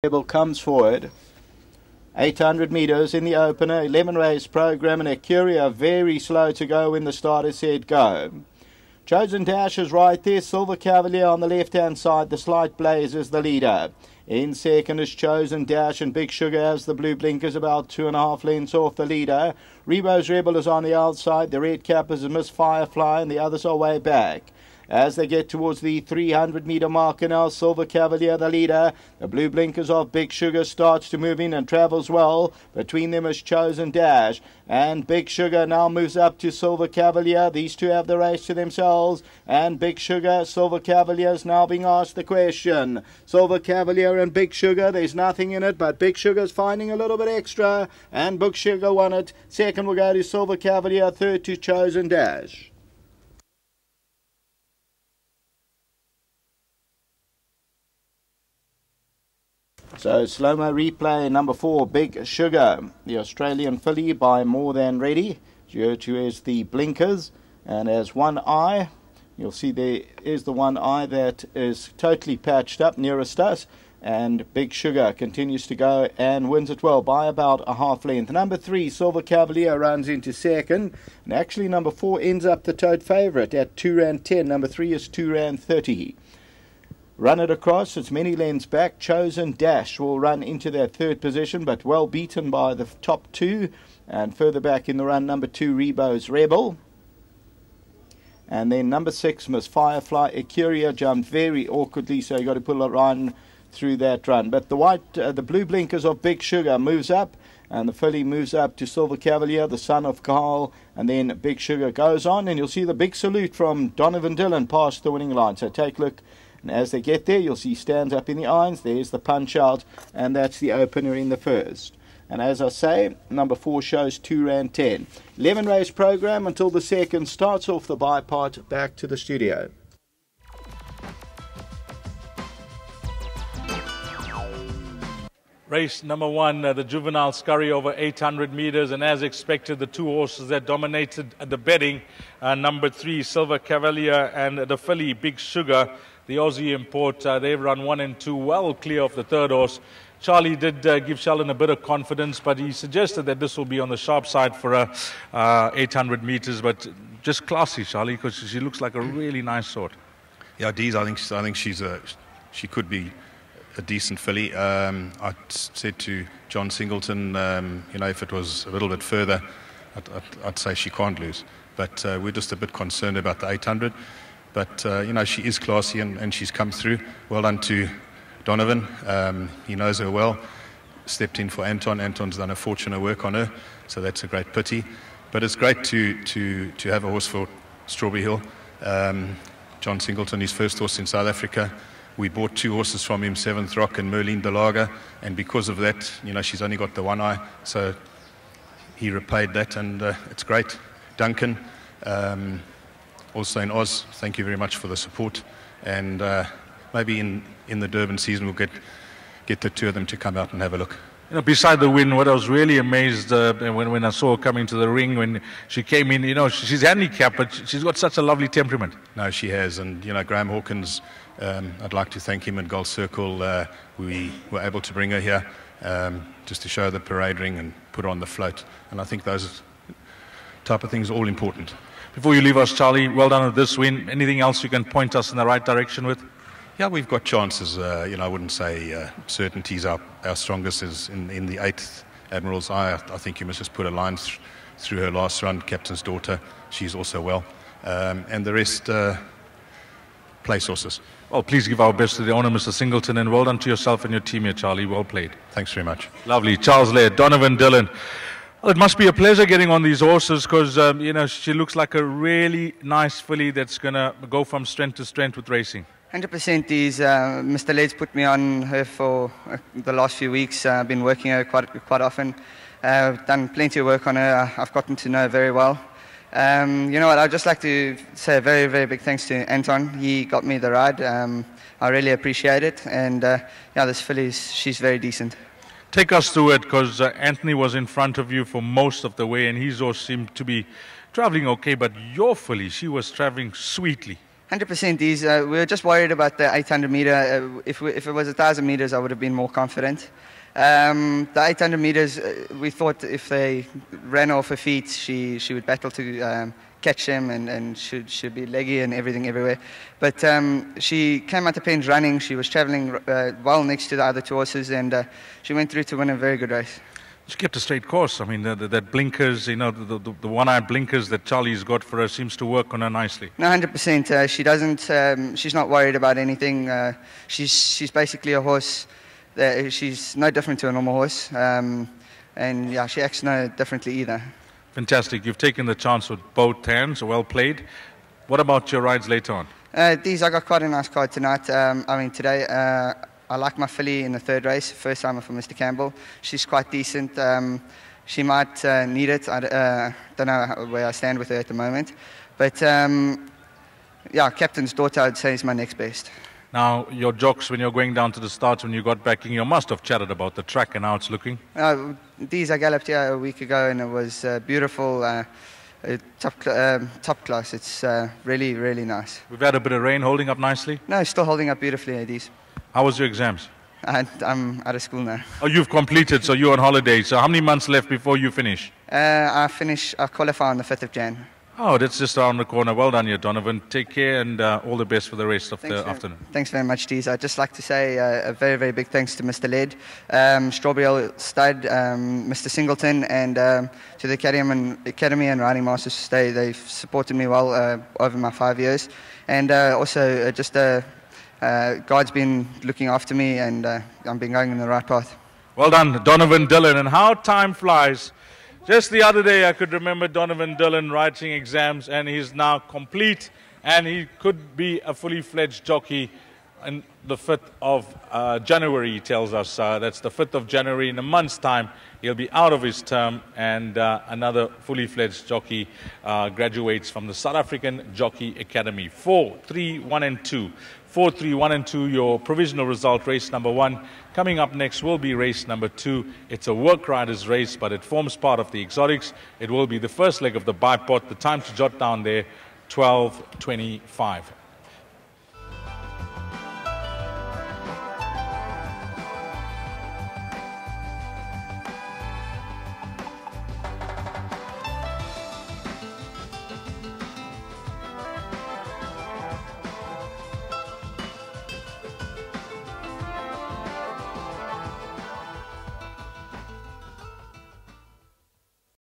Rebel comes forward. 800 metres in the opener, 11 race program, and Ecuria very slow to go when the starter said go. Chosen Dash is right there, Silver Cavalier on the left hand side, the Slight Blaze is the leader. In second is Chosen Dash, and Big Sugar has the blue blinkers about 2.5 lengths off the leader. Rebo's Rebel is on the outside, the red cap is Miss Firefly, and the others are way back. As they get towards the 300 metre marker now, Silver Cavalier the leader. The blue blinkers of Big Sugar starts to move in and travels well. Between them is Chosen Dash. And Big Sugar now moves up to Silver Cavalier. These two have the race to themselves. And Big Sugar, Silver Cavalier is now being asked the question. Silver Cavalier and Big Sugar, there's nothing in it, but Big Sugar's finding a little bit extra. And Big Sugar won it. Second will go to Silver Cavalier, third to Chosen Dash. So slow-mo replay, number 4, Big Sugar, the Australian filly by More Than Ready. Here is the blinkers, and as one eye, you'll see there is the one eye that is totally patched up nearest us, and Big Sugar continues to go and wins it well by about a half length. Number 3, Silver Cavalier, runs into second, and actually number 4 ends up the tote favourite at R2.10. Number 3 is R2.30. Run it across, it's many lengths back. Chosen Dash will run into that third position, but well beaten by the top two. And further back in the run, number 2, Rebo's Rebel. And then number 6, Miss Firefly. Ecuria jumped very awkwardly, so you got to pull a run through that run. But the blue blinkers of Big Sugar moves up, and the filly moves up to Silver Cavalier, the son of Carl, and then Big Sugar goes on, and you'll see the big salute from Donovan Dillon past the winning line. So take a look. And as they get there, you'll see stands up in the irons. There's the punch out, and that's the opener in the first. And as I say, number 4 shows R2.10. 11 race program until the second starts off the bye part. Back to the studio. Race number 1, the Juvenile Scurry over 800 metres, and as expected, the two horses that dominated the betting, number 3, Silver Cavalier, and the filly, Big Sugar, the Aussie import. They've run 1 and 2, well clear of the third horse. Charlie did give Sheldon a bit of confidence, but he suggested that this will be on the sharp side for 800 metres, but just classy, Charlie, because she looks like a really nice sort. Yeah, Dees, I think she could be a decent filly. I said to John Singleton, if it was a little bit further, I'd say she can't lose. But we're just a bit concerned about the 800. But, she is classy and she's come through. Well done to Donovan. He knows her well. Stepped in for Anton. Anton's done a fortune of work on her, so that's a great pity. But it's great to have a horse for Strawberry Hill. John Singleton, his first horse in South Africa. We bought 2 horses from him, Seventh Rock and Merlin de Lager, and because of that, she's only got the one eye, so he repaid that, and it's great. Duncan, also in Oz, thank you very much for the support, and maybe in the Durban season we'll get the 2 of them to come out and have a look. Beside the win, what I was really amazed when I saw her coming to the ring, when she came in, she's handicapped, but she's got such a lovely temperament. No, she has, and Graham Hawkins, I'd like to thank him at Gold Circle. We were able to bring her here just to show the parade ring and put her on the float, and I think those type of things are all important. Before you leave us, Charlie, well done with this win. Anything else you can point us in the right direction with? Yeah, we've got chances. I wouldn't say certainties. Our strongest is in the 8th Admiral's Eye. I think you must just put a line through her last run, Captain's Daughter. She's also well. And the rest, place horses. Well, please give our best to the owner, Mr. Singleton, and well done to yourself and your team here, Charlie. Well played. Thanks very much. Lovely. Charles Laird, Donovan Dillon. Well, it must be a pleasure getting on these horses because, she looks like a really nice filly that's going to go from strength to strength with racing. 100% is Mr. Laird's put me on her for the last few weeks. I've been working her quite often. I've done plenty of work on her. I've gotten to know her very well. You know what, I'd just like to say a very, very big thanks to Anton. He got me the ride. I really appreciate it. And this filly, she's very decent. Take us through it, because Anthony was in front of you for most of the way, and his horse seemed to be traveling okay, but your filly, she was traveling sweetly. 100%. We were just worried about the 800 meter. If it was 1,000 meters, I would have been more confident. The 800 meters, we thought if they ran off her feet, she would battle to catch him and should be leggy and everything everywhere. But she came out the pens running. She was traveling well next to the other two horses, and she went through to win a very good race. She kept a straight course. I mean, that blinkers, you know, the one-eyed blinkers that Charlie's got for her seems to work on her nicely. No, 100%. She doesn't. She's not worried about anything. She's basically a horse. She's no different to a normal horse, and yeah, she acts no differently either. Fantastic. You've taken the chance with both hands. Well played. What about your rides later on? I got quite a nice card tonight. Today. I like my filly in the third race, first timer for Mr. Campbell. She's quite decent. She might need it. I don't know where I stand with her at the moment. But, yeah, Captain's Daughter, I'd say, is my next best. Now, your jocks, when you're going down to the start, when you got back in, you must have chatted about the track and how it's looking. I galloped here a week ago, and it was beautiful, top class. It's really, really nice. We've had a bit of rain, holding up nicely? No, still holding up beautifully, Adis. How was your exams? I'm out of school now. Oh, you've completed, so you're on holiday. So how many months left before you finish? I qualify on the 5th of Jan. Oh, that's just around the corner. Well done here, Donovan. Take care and all the best for the rest of the afternoon. Thanks very much, Dees. I'd just like to say a very, very big thanks to Mr. Led, Strawberry Stud, Mr. Singleton, and to the Academy and Riding Masters. They've supported me well over my 5 years. And also just God's been looking after me, and I've been going in the right path. Well done, Donovan Dillon. And how time flies. Just the other day, I could remember Donovan Dillon writing exams, and he's now complete, and he could be a fully fledged jockey on the 5th of January, he tells us. That's the 5th of January. In a month's time, he'll be out of his term, and another fully fledged jockey graduates from the South African Jockey Academy. 4, 3, 1 and 2. 4, 3, 1 and 2, your provisional result, race number 1. Coming up next will be race number 2. It's a work riders race, but it forms part of the exotics. It will be the first leg of the bipod. The time to jot down there, 12:25.